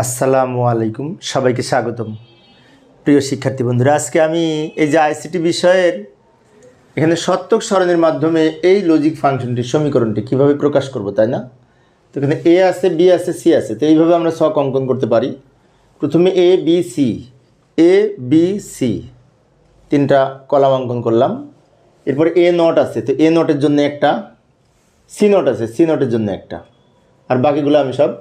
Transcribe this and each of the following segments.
আসসালামু আলাইকুম, সবাইকে স্বাগতম। প্রিয় শিক্ষার্থী বন্ধুরা, আজকে আমি এই যে আইসিটি বিষয়ের এখানে সত্যক সরণের মাধ্যমে এই লজিক ফাংশনটির সমীকরণটি কীভাবে প্রকাশ করব, তাই না? তো এখানে এ আছে, বি আছে, সি আছে। তো এইভাবে আমরা ছক অঙ্কন করতে পারি। প্রথমে এ বি সি তিনটা কলাম অঙ্কন করলাম। এরপর এ নট আছে, তো এ নটের জন্য একটা, সি নট আছে, সি নটের জন্য একটা, আর বাকিগুলো আমি সব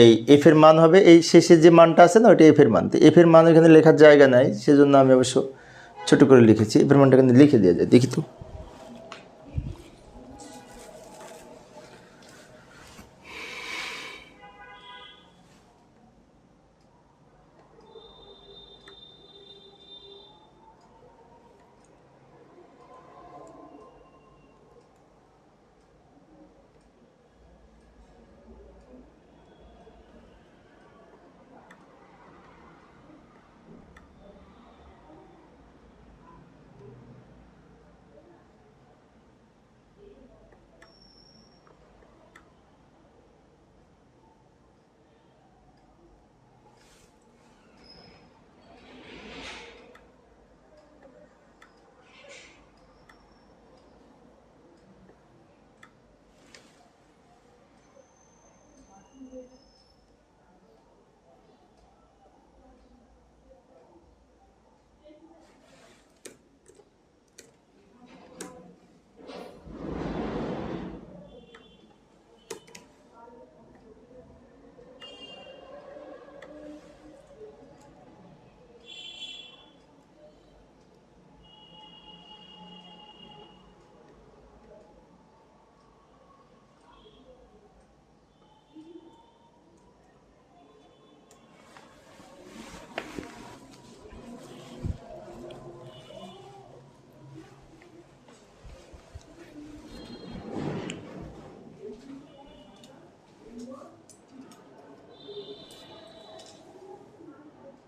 এই এফের মান হবে, এই শেষের যে মানটা আছে না, ওইটা এফের মান। তো এফের মান এখানে লেখার জায়গা নাই, সেজন্য আমি অবশ্য ছোটো করে লিখেছি। এফের মানটা এখানে লিখে দেওয়া যায়, দেখি তো।